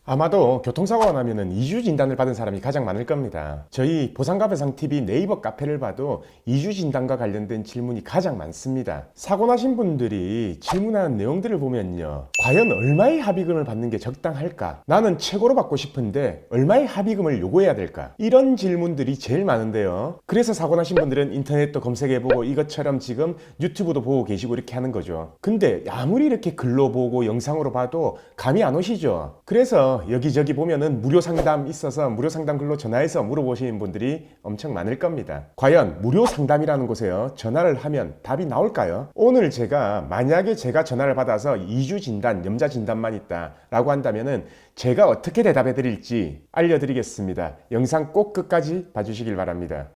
아마도 교통사고가 나면은 이주 진단을 받은 사람이 가장 많을 겁니다. 저희 보상가배상TV 네이버 카페를 봐도 이주 진단과 관련된 질문이 가장 많습니다. 사고 나신 분들이 질문하는 내용들을 보면요, 과연 얼마의 합의금을 받는 게 적당할까? 나는 최고로 받고 싶은데 얼마의 합의금을 요구해야 될까? 이런 질문들이 제일 많은데요. 그래서 사고 나신 분들은 인터넷도 검색해보고 이것처럼 지금 유튜브도 보고 계시고 이렇게 하는 거죠. 근데 아무리 이렇게 글로 보고 영상으로 봐도 감이 안 오시죠. 그래서 여기저기 보면은 무료 상담 있어서 무료 상담 글로 전화해서 물어보시는 분들이 엄청 많을 겁니다. 과연 무료 상담이라는 곳에요, 전화를 하면 답이 나올까요? 오늘 만약에 제가 전화를 받아서 이주 진단, 염자 진단만 있다 라고 한다면은 제가 어떻게 대답해 드릴지 알려드리겠습니다. 영상 꼭 끝까지 봐주시길 바랍니다.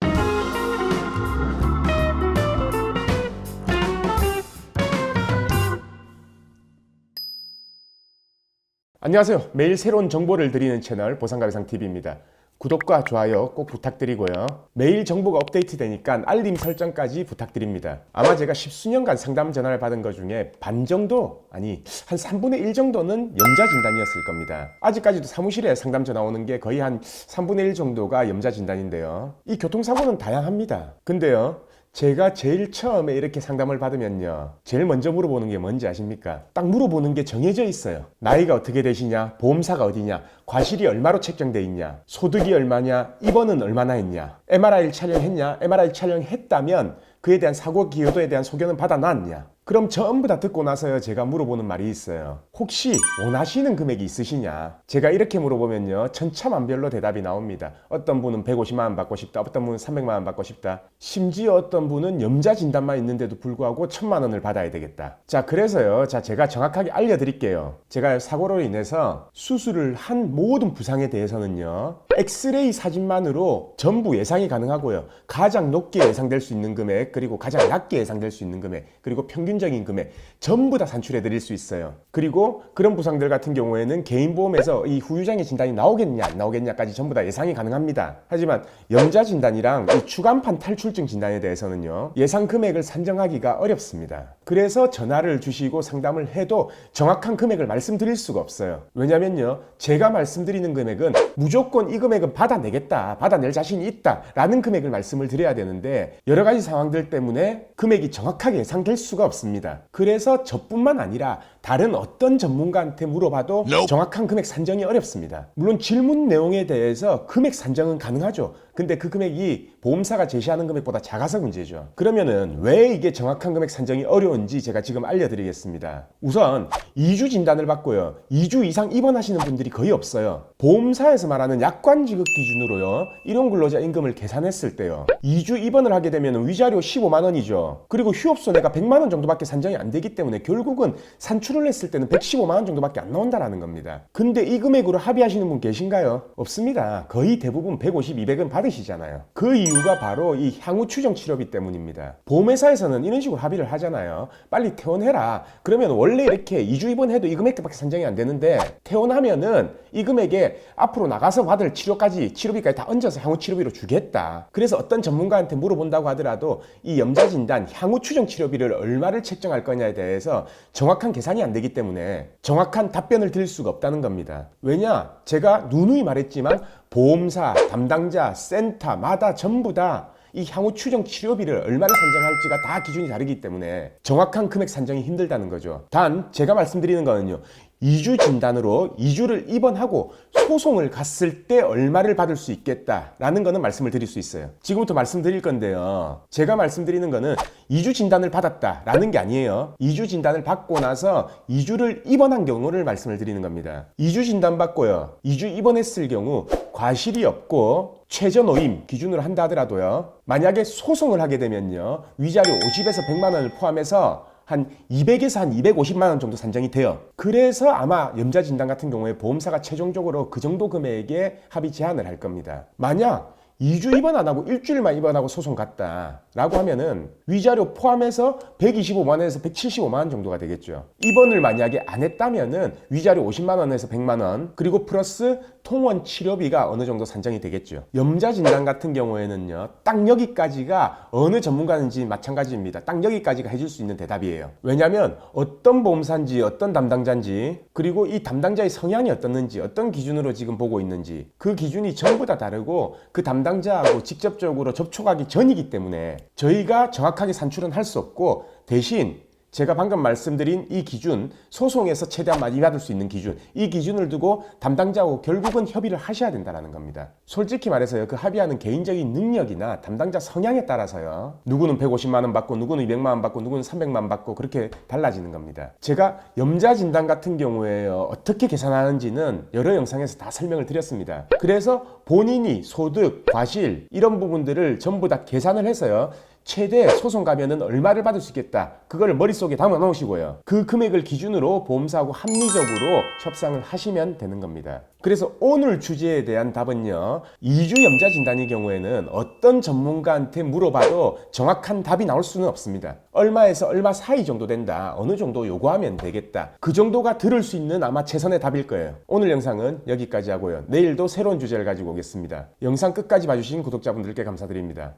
안녕하세요. 매일 새로운 정보를 드리는 채널 보상가배상TV입니다. 구독과 좋아요 꼭 부탁드리고요. 매일 정보가 업데이트 되니까 알림 설정까지 부탁드립니다. 아마 제가 십수년간 상담 전화를 받은 것 중에 반 정도, 아니 한 3분의 1 정도는 염자 진단이었을 겁니다. 아직까지도 사무실에 상담 전화 오는 게 거의 한 3분의 1 정도가 염자 진단인데요. 이 교통사고는 다양합니다. 근데요, 제가 제일 처음에 이렇게 상담을 받으면요, 제일 먼저 물어보는 게 뭔지 아십니까? 딱 물어보는 게 정해져 있어요. 나이가 어떻게 되시냐, 보험사가 어디냐, 과실이 얼마로 책정돼 있냐, 소득이 얼마냐, 입원은 얼마나 했냐, MRI 촬영했냐, MRI 촬영했다면 그에 대한 사고 기여도에 대한 소견은 받아놨냐. 그럼 전부 다 듣고 나서요, 제가 물어보는 말이 있어요. 혹시 원하시는 금액이 있으시냐? 제가 이렇게 물어보면요, 천차만별로 대답이 나옵니다. 어떤 분은 150만 원 받고 싶다, 어떤 분은 300만 원 받고 싶다, 심지어 어떤 분은 염자 진단만 있는데도 불구하고 1000만 원을 받아야 되겠다. 자, 그래서요, 제가 정확하게 알려드릴게요. 제가 사고로 인해서 수술을 한 모든 부상에 대해서는요, 엑스레이 사진만으로 전부 예상이 가능하고요, 가장 높게 예상될 수 있는 금액, 그리고 가장 낮게 예상될 수 있는 금액, 그리고 평균적인 금액 전부 다 산출해 드릴 수 있어요. 그리고 그런 부상들 같은 경우에는 개인보험에서 이 후유장애 진단이 나오겠냐 안 나오겠냐까지 전부 다 예상이 가능합니다. 하지만 염자 진단이랑 이 추간판 탈출증 진단에 대해서는요, 예상 금액을 산정하기가 어렵습니다. 그래서 전화를 주시고 상담을 해도 정확한 금액을 말씀드릴 수가 없어요. 왜냐면요, 제가 말씀드리는 금액은 무조건 이 금액은 받아내겠다, 받아낼 자신이 있다 라는 금액을 말씀을 드려야 되는데, 여러 가지 상황들 때문에 금액이 정확하게 예상될 수가 없습니다. 그래서 저뿐만 아니라 다른 어떤 전문가한테 물어봐도 정확한 금액 산정이 어렵습니다. 물론 질문 내용에 대해서 금액 산정은 가능하죠. 근데 그 금액이 보험사가 제시하는 금액보다 작아서 문제죠. 그러면은 왜 이게 정확한 금액 산정이 어려운지 제가 지금 알려드리겠습니다. 우선 2주 진단을 받고요, 2주 이상 입원하시는 분들이 거의 없어요. 보험사에서 말하는 약관 지급 기준으로요, 일용근로자 임금을 계산했을 때요, 2주 입원을 하게 되면 위자료 15만 원이죠. 그리고 휴업손해가 100만 원 정도밖에 산정이 안 되기 때문에 결국은 산출을 했을 때는 115만 원 정도밖에 안 나온다라는 겁니다. 근데 이 금액으로 합의하시는 분 계신가요? 없습니다. 거의 대부분 150, 200은 받으시잖아요. 그 이유가 바로 이 향후 추정 치료비 때문입니다. 보험회사에서는 이런 식으로 합의를 하잖아요. 빨리 퇴원해라. 그러면 원래 이렇게 2주 입원해도 이 금액밖에 산정이 안 되는데, 퇴원하면은 이 금액에 앞으로 나가서 받을 치료비까지 다 얹어서 향후 치료비로 주겠다. 그래서 어떤 전문가한테 물어본다고 하더라도 이 염자 진단, 향후 추정 치료비를 얼마를 책정할 거냐에 대해서 정확한 계산이 안 되기 때문에 정확한 답변을 드릴 수가 없다는 겁니다. 왜냐? 제가 누누이 말했지만 보험사, 담당자, 센터마다 전부 다 이 향후 추정 치료비를 얼마를 산정할지가 다 기준이 다르기 때문에 정확한 금액 산정이 힘들다는 거죠. 단 제가 말씀드리는 거는요, 2주 진단으로 2주를 입원하고 소송을 갔을 때 얼마를 받을 수 있겠다라는 거는 말씀을 드릴 수 있어요. 지금부터 말씀드릴 건데요, 제가 말씀드리는 거는 2주 진단을 받았다라는 게 아니에요. 2주 진단을 받고 나서 2주를 입원한 경우를 말씀을 드리는 겁니다. 2주 진단 받고요, 2주 입원했을 경우 과실이 없고 최저 노임 기준으로 한다 하더라도요, 만약에 소송을 하게 되면요, 위자료 50에서 100만 원을 포함해서 한 200에서 한 250만 원 정도 산정이 돼요. 그래서 아마 염자 진단 같은 경우에 보험사가 최종적으로 그 정도 금액의 합의 제한을 할 겁니다. 만약 2주 입원 안 하고 일주일만 입원하고 소송 갔다 라고 하면은 위자료 포함해서 125만 원에서 175만 원 정도가 되겠죠. 입원을 만약에 안 했다면은 위자료 50만 원에서 100만 원, 그리고 플러스 통원 치료비가 어느 정도 산정이 되겠죠. 염자 진단 같은 경우에는요, 딱 여기까지가 어느 전문가인지 마찬가지입니다. 딱 여기까지가 해줄 수 있는 대답이에요. 왜냐하면 어떤 보험사인지 어떤 담당자인지, 그리고 이 담당자의 성향이 어떻는지, 어떤 기준으로 지금 보고 있는지, 그 기준이 전부 다 다르고 그 담당자하고 직접적으로 접촉하기 전이기 때문에 저희가 정확하게 산출은 할 수 없고, 대신 제가 방금 말씀드린 이 기준, 소송에서 최대한 많이 받을 수 있는 기준, 이 기준을 두고 담당자하고 결국은 협의를 하셔야 된다는 겁니다. 솔직히 말해서요, 그 합의하는 개인적인 능력이나 담당자 성향에 따라서요, 누구는 150만 원 받고 누구는 200만 원 받고 누구는 300만 원 받고 그렇게 달라지는 겁니다. 제가 염자 진단 같은 경우에요, 어떻게 계산하는지는 여러 영상에서 다 설명을 드렸습니다. 그래서 본인이 소득, 과실 이런 부분들을 전부 다 계산을 해서요, 최대 소송 가면은 얼마를 받을 수 있겠다, 그걸 머릿속에 담아 놓으시고요, 그 금액을 기준으로 보험사하고 합리적으로 협상을 하시면 되는 겁니다. 그래서 오늘 주제에 대한 답은요, 2주 염자 진단의 경우에는 어떤 전문가한테 물어봐도 정확한 답이 나올 수는 없습니다. 얼마에서 얼마 사이 정도 된다, 어느 정도 요구하면 되겠다, 그 정도가 들을 수 있는 아마 최선의 답일 거예요. 오늘 영상은 여기까지 하고요, 내일도 새로운 주제를 가지고 오겠습니다. 영상 끝까지 봐주신 구독자분들께 감사드립니다.